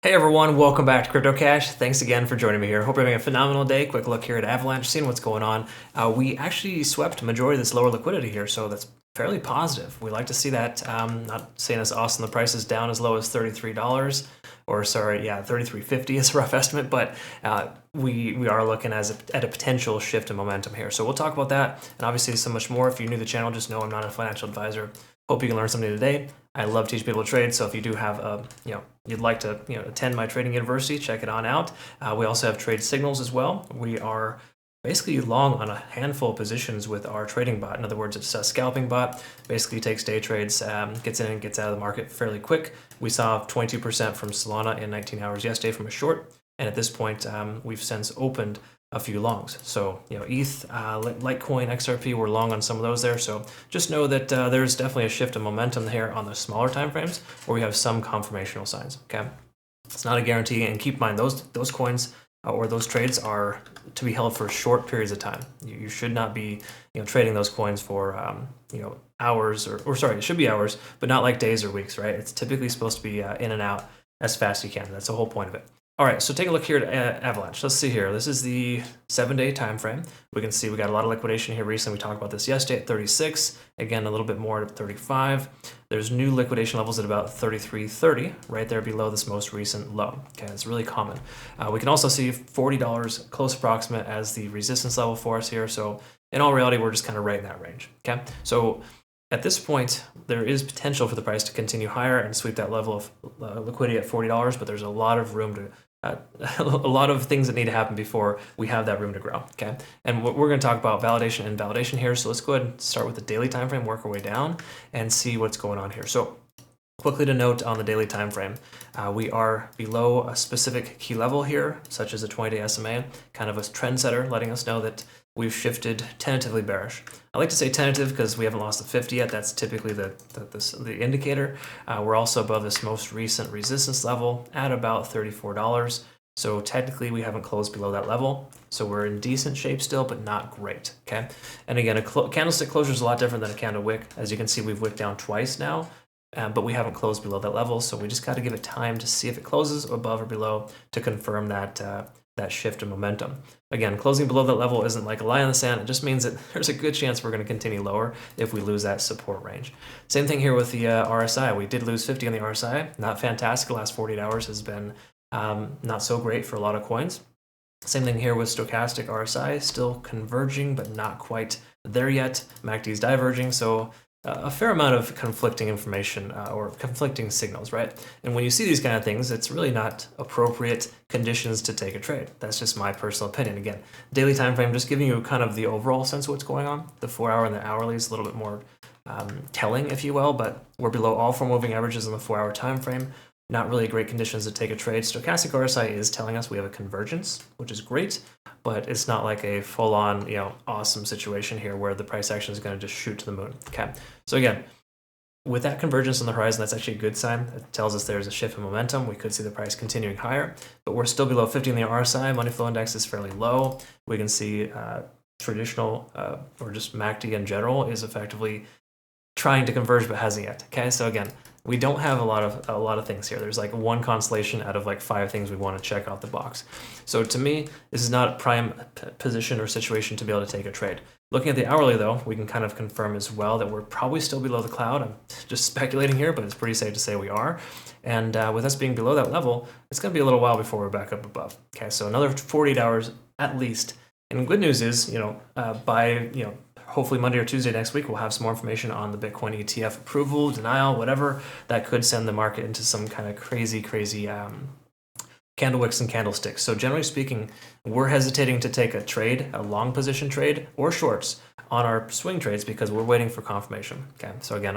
Hey everyone, welcome back to Crypto Cash. Thanks again for joining me here. Hope you're having a phenomenal day. Quick look here at Avalanche, seeing what's going on. We actually swept a majority of this lower liquidity here, so that's fairly positive. We like to see that. Not saying it's awesome. The price is down as low as $33, or sorry, yeah, $33.50 is a rough estimate, but we are looking at a potential shift in momentum here. So we'll talk about that, and obviously so much more. If you're new to the channel, just know I'm not a financial advisor. Hope you can learn something today. I love teaching people to trade, so if you do have you'd like to attend my trading university, check it on out. We also have trade signals as well. We are basically long on a handful of positions with our trading bot. In other words, it's a scalping bot. Basically takes day trades, gets in and gets out of the market fairly quick. We saw 22% from Solana in 19 hours yesterday from a short, and at this point we've since opened a few longs. So, ETH, Litecoin, XRP, we're long on some of those there. So just know that there's definitely a shift in momentum here on the smaller time frames where we have some confirmational signs, okay? It's not a guarantee, and keep in mind those coins or those trades are to be held for short periods of time. You should not be trading those coins for hours or sorry, it should be hours, but not like days or weeks, right? It's typically supposed to be in and out as fast as you can. That's the whole point of it. All right, so take a look here at Avalanche. Let's see here. This is the 7-day time frame. We can see we got a lot of liquidation here recently. We talked about this yesterday at 36. Again, a little bit more at 35. There's new liquidation levels at about 33.30, right there below this most recent low. Okay, it's really common. We can also see $40 close approximate as the resistance level for us here. So in all reality, we're just kind of right in that range. Okay, so at this point, there is potential for the price to continue higher and sweep that level of liquidity at $40, but there's a lot of room to a lot of things that need to happen before we have that room to grow, okay? And we're going to talk about validation and invalidation here, so let's go ahead and start with the daily time frame, work our way down, and see what's going on here. So quickly to note on the daily time frame, we are below a specific key level here, such as a 20-day SMA, kind of a trend setter, letting us know that we've shifted tentatively bearish. I like to say tentative because we haven't lost the 50 yet. That's typically the indicator. We're also above this most recent resistance level at about $34. So technically we haven't closed below that level. So we're in decent shape still, but not great, okay? And again, a candlestick closure is a lot different than a candle wick. As you can see, we've wicked down twice now. But we haven't closed below that level, so we just got to give it time to see if it closes above or below to confirm that that shift in momentum. Again, closing below that level isn't like a line in the sand. It just means that there's a good chance we're going to continue lower if we lose that support range. Same thing here with the RSI. We did lose 50 on the RSI. Not fantastic. The last 48 hours has been not so great for a lot of coins. Same thing here with stochastic RSI, still converging, but not quite there yet. MACD is diverging, so a fair amount of conflicting information or conflicting signals, right? And when you see these kind of things, it's really not appropriate conditions to take a trade. That's just my personal opinion. Again, daily time frame, just giving you kind of the overall sense of what's going on. The 4-hour and the hourly is a little bit more telling, if you will, but we're below all 4 moving averages in the 4-hour time frame. Not really great conditions to take a trade. Stochastic RSI is telling us we have a convergence, which is great, but it's not like a full-on, awesome situation here where the price action is going to just shoot to the moon. Okay, so again, with that convergence on the horizon, that's actually a good sign. It tells us there's a shift in momentum. We could see the price continuing higher, but we're still below 50 in the RSI. Money flow index is fairly low. We can see traditional or just MACD in general is effectively trying to converge but hasn't yet. Okay, so again, we don't have a lot of things here. There's like one constellation out of like 5 things we want to check off the box. So to me, this is not a prime position or situation to be able to take a trade. Looking at the hourly though, we can kind of confirm as well that we're probably still below the cloud. I'm just speculating here, but it's pretty safe to say we are. And with us being below that level, it's going to be a little while before we're back up above. Okay, so another 48 hours at least. And good news is, by hopefully Monday or Tuesday next week, we'll have some more information on the Bitcoin ETF approval, denial, whatever, that could send the market into some kind of crazy candle wicks and candlesticks. So generally speaking, we're hesitating to take a trade, a long position trade or shorts on our swing trades because we're waiting for confirmation. Okay, so again,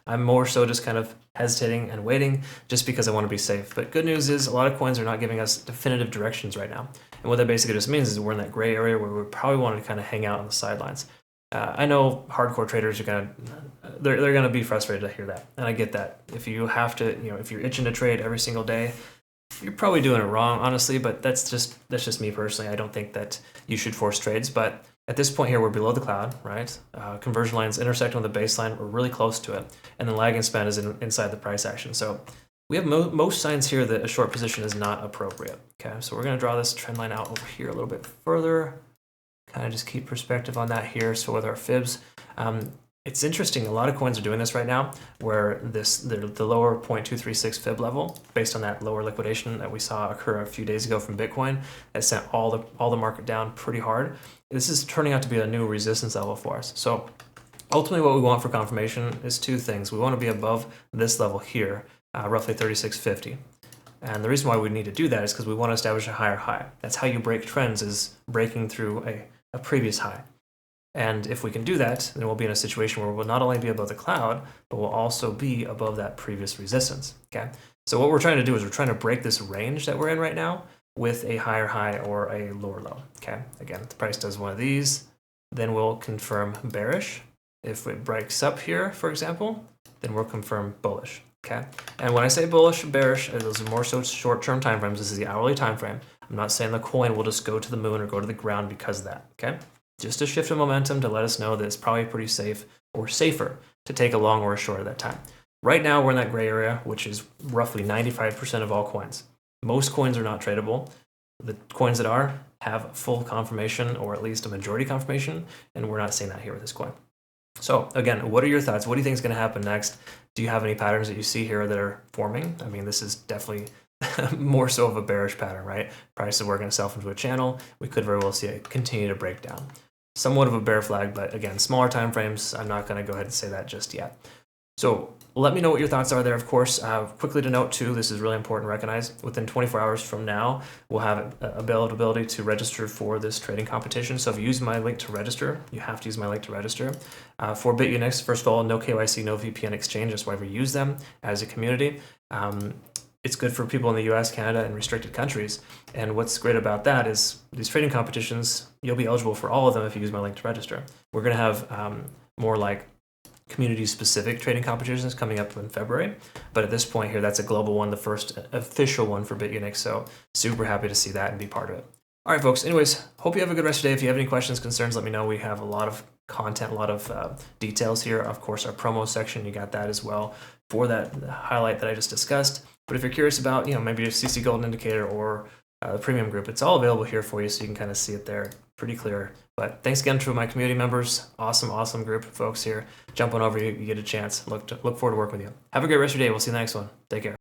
I'm more so just kind of hesitating and waiting just because I want to be safe. But good news is a lot of coins are not giving us definitive directions right now. And what that basically just means is we're in that gray area where we probably want to kind of hang out on the sidelines. I know hardcore traders are they're gonna be frustrated to hear that, and I get that. If you have to, if you're itching to trade every single day, you're probably doing it wrong, honestly. But that's just me personally. I don't think that you should force trades. But at this point here, we're below the cloud, right? Conversion lines intersecting with the baseline. We're really close to it, and the lagging span is inside the price action. So we have most signs here that a short position is not appropriate. Okay, so we're going to draw this trend line out over here a little bit further. Kind of just keep perspective on that here. So with our fibs, it's interesting. A lot of coins are doing this right now, where the lower 0.236 fib level, based on that lower liquidation that we saw occur a few days ago from Bitcoin, that sent all the market down pretty hard. This is turning out to be a new resistance level for us. So ultimately, what we want for confirmation is two things. We want to be above this level here, roughly 3650. And the reason why we need to do that is because we want to establish a higher high. That's how you break trends, is breaking through a previous high. And if we can do that, then we'll be in a situation where we'll not only be above the cloud, but we'll also be above that previous resistance. Okay. So what we're trying to do is we're trying to break this range that we're in right now with a higher high or a lower low. Okay. Again, if the price does one of these, then we'll confirm bearish. If it breaks up here, for example, then we'll confirm bullish. Okay. And when I say bullish, bearish, those are more so short-term time frames. This is the hourly time frame. I'm not saying the coin will just go to the moon or go to the ground because of that. Okay. Just a shift of momentum to let us know that it's probably pretty safe or safer to take a long or a short at that time. Right now, we're in that gray area, which is roughly 95% of all coins. Most coins are not tradable. The coins that are have full confirmation, or at least a majority confirmation, and we're not seeing that here with this coin. So again, what are your thoughts? What do you think is going to happen next? Do you have any patterns that you see here that are forming? I mean, this is definitely more so of a bearish pattern, right? Price is working itself into a channel. We could very well see it continue to break down. Somewhat of a bear flag, but again, smaller time frames. I'm not going to go ahead and say that just yet. So let me know what your thoughts are there, of course. Quickly to note too, this is really important to recognize. Within 24 hours from now, we'll have availability to register for this trading competition. So if you use my link to register, you have to use my link to register. For Bitunix, first of all, no KYC, no VPN exchange. That's why we use them as a community. It's good for people in the US, Canada, and restricted countries. And what's great about that is these trading competitions, you'll be eligible for all of them if you use my link to register. We're going to have more like community-specific trading competitions coming up in February. But at this point here, that's a global one, the first official one for Bitunix. So super happy to see that and be part of it. All right, folks. Anyways, hope you have a good rest of your day. If you have any questions, concerns, let me know. We have a lot of content, a lot of details here. Of course, our promo section, you got that as well for that highlight that I just discussed. But if you're curious about, maybe a CC Golden Indicator or the premium group, it's all available here for you, so you can kind of see it there pretty clear. But thanks again to my community members. Awesome group of folks here. Jump on over, you get a chance. Look forward to working with you. Have a great rest of your day. We'll see you in the next one. Take care.